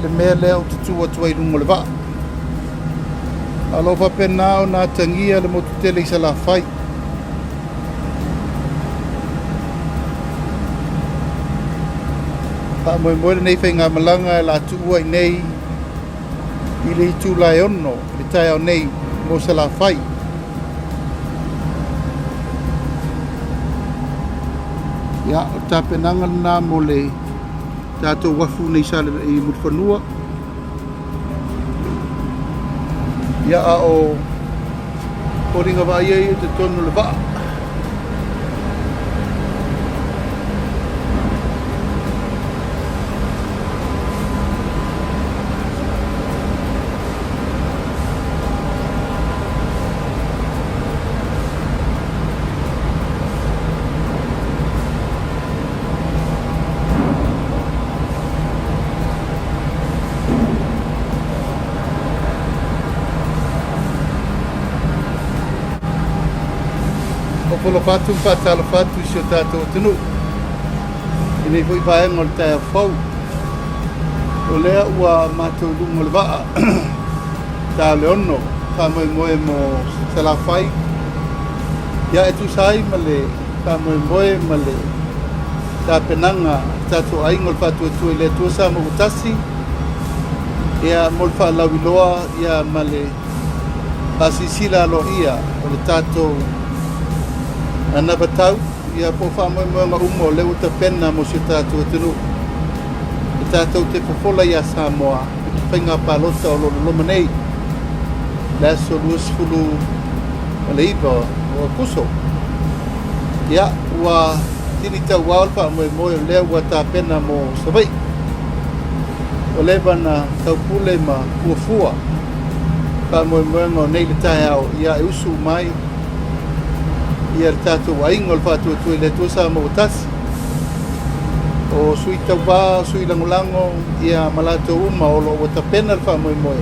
le mea lea o tutu atu ai lungo le vaa. Alofa pena o nā tangia le motutele i sala fai. Pa moe moe nei whai ngā malanga e la tua i nei i le itu lai ono, le tai au nei mo sala fai. Ia, o tā penanga nā mo le tātou wafu nei sale i mutwhanua. Ia a o ringa vai ai te tonu le vaa. Polo fatu patalo fatu si o tātou tunu. I nei fui vaenga o le tai a fau. O lea ua mātou lungo le vaa. Tā le ono, tā moe moe mo sala fai. Ia e tu sai ma le, tā moe moe ma le. Tā penanga, tātou aingo le fatu atu e le tua sa mo utasi. Ia mo le wha lauiloa, ia ma le pasisila alo ia o le tātou ana batau ia po fa mo nga umo le uta pena mo si tātou tunu i tātou te pofola ia Samoa whainga palota o lo manei la so luas fulu le iba o kuso ia ua tini tau walpa mo le ua tā pena mo savai o le bana tau pule ma uafua pa mo nga nei le tai au ia e usu mai ia tātou aingo le whātua tui le tua sa mo utasi. O sui tau wā, sui langolango, ia malato uma o lo wata pena le wha moe moe.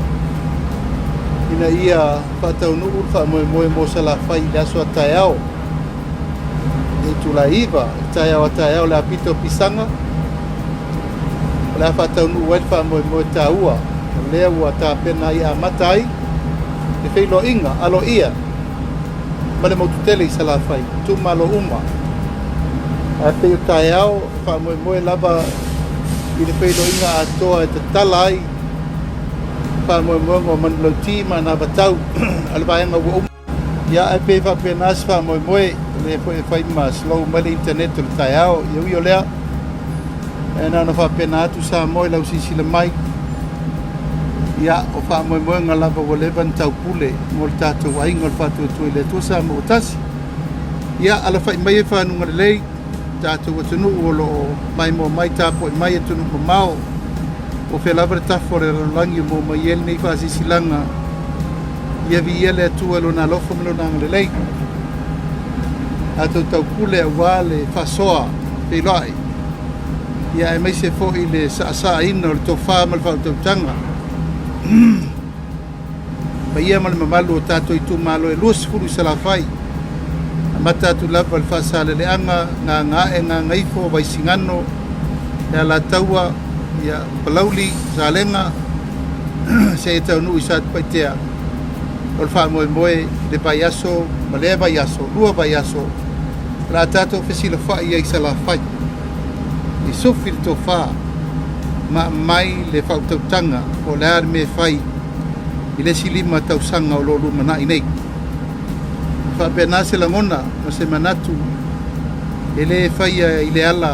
Ina ia whātau nuu le wha moe moe mo sa la whai le aso a tai au. E tu la iwa, tai au a tai au le apito pisanga. Le a whātau nuu le wha moe moe tā ua. Lea ua tā pena ia matai. E whilo inga, alo ia. Male mo tutele i sala fai, tu malo uma. A peo tai au, wha moe moe lava i le whilo inga a toa e te talai. Wha moe moe mo manlo tima na batau, alwaenga ua uma. Ia e pe wha penas wha moe moe, le whai ma slow male internet o le tai au, iau io lea. E nana wha penatu sa moe lau sisi le mai. Ia o wha moe moe ngā lava o levan tau pule mo le tātou ainga le whātua tui le tua sa mo utasi. Ia ala whai mai e whanunga le lei, tātou atunu o lo mai mo mai tāpo e mai atunu mo mao o whelawara tafo re ralangi mo mai el nei whaasisi langa ia vi ele atua lo nā lofa milo nanga le lei. Tātou tau pule a wale whasoa whelai. Ia e mai se fo i le sa ina o le tō wha mal whautau tanga. Pa ia male mamalu o tātou i tū malo e luas furu i sala whai. A matatu lapa le whasale le anga, ngā e ngā ngaifo, vai singano, e la taua, ia palauli, salenga, se e tau nui sa paitea. O le wha moe moe, le vai aso, ma le vai aso, lua vai aso, la tātou whesila whai i sala whai. I sofi le tō wha, ma mai le whautautanga o le ar me whai i le silima tausanga o lolu mana i nei. Whapena se langona ma se manatu e le whai i le ala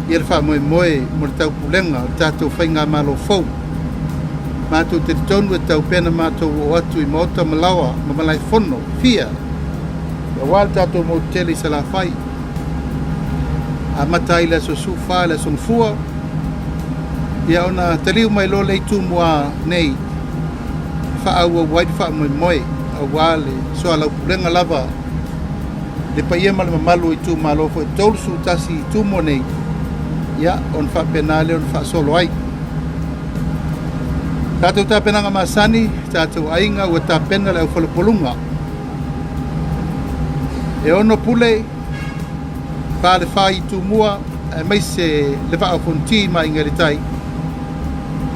i le wha moe moe mo le tau pulenga o tātou whai ngā malo fau. Mātou te tonu e tau pena mātou o atu i maota malawa ma malai whono, fia. Ia wāl tātou mo tele i sa la whai. A matai le so sufa le son fua. Ia ona taliu mai lo lei tu mua nei wha aua waid wha moe moe a wale so ala purenga lava le paia male mamalu i tu malo fo e tolu su tasi i tu mo nei ia on wha penale on wha solo ai tātou tā penanga masani tātou ainga ua tā pena le au whalapolunga e ono pule pa le wha i tu mua e mai se le wha au fonti mai ngaritai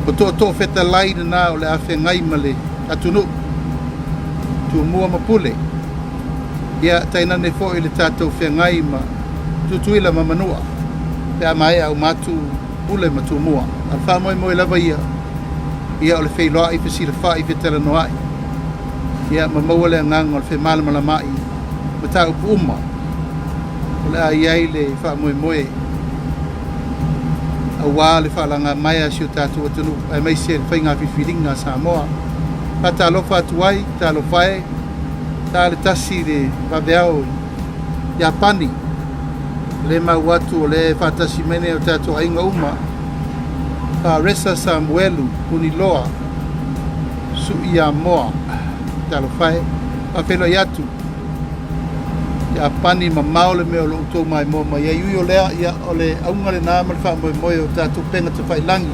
O to feta lai na o le afe ngai male atunu tu mua mapule ia taina ne fo ile tatou fe ngai ma tutuila mamanua pe mai au matu pule matu mua al fa mo lava ia o le fe loa i fesi le fa i fetela noai ia mamawale ngang o le fe malama mai mata uma o le ai le fa mo awa le falanga mai a siu tatu atunu ai mai se fainga fifilinga Samoa pata lo fatuai ta lo fai ta le tasi de vaveao Japani le mawatu le fatasi mene o tatu ainga uma ka resa Samuelu kuniloa su ia moa ta lo fai a felo yatu Japani mamao le meo lo utou mai mo mai ai o lea ia o le aunga le nā ma le wha moe o tātou penga te whailangi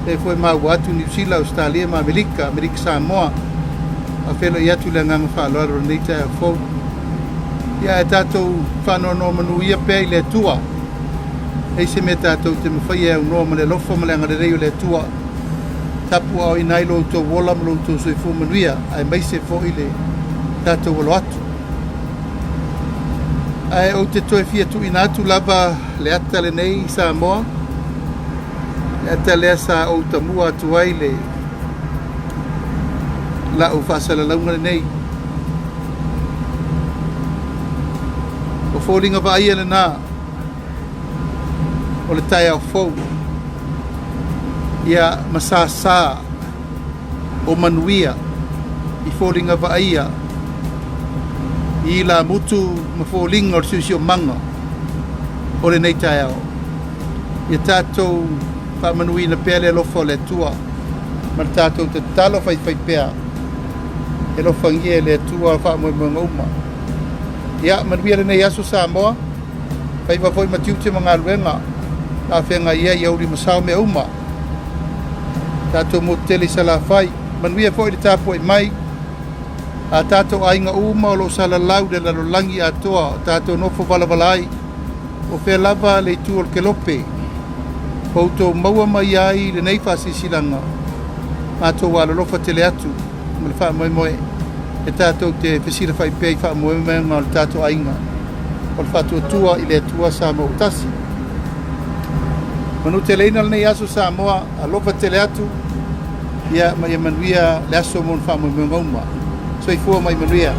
e foi mau atu New Zealand, Australia ma Amerika Samoa a whelo i atu le nganga whaaloaro nei tai a fau ia e tātou whanono manu ia pēi le tua e se me tātou te mawhai e unoa ma le lofa ma le anga le reo le tua tapu au inai lo utou wola ma lo utou soifu manuia ai mai se fo i le tātou walo atu ai o te toe fia tu ina tu lava le ata le nei Samoa le ata le sa o tamua atu ai le la o fasala launga le nei o fōringa va ia le nā o le tai au fau ia masasa o manuia i fōringa va ia i la mutu mafōlinga o siusio manga o le nei tai au ia tātou whamanui na pēle alofa o le tua ma le tātou te talo whai pēa e lofa ngie le tua whamoe mga uma ia manuia le nei aso Samoa whai wafoi matiute mga luenga a whenga ia i auri masao me uma tātou mo tele sa la whai manuia fo i le tāpoi mai a tātou ainga uma o lo salalau de la rolangi atoa tātou nofo valavalai o whea lava le tu o ke lope poutou maua mai ai le nei whasisilanga mātou wala lofa tele atu ma le wha moe e tātou te whesira whai pei wha moe ngā le tātou ainga o le whatua tua i le tua Samoa utasi manu te leina le nei aso Samoa a lofa tele atu ia manuia le aso mon wha moe ngauma soifua mai manuia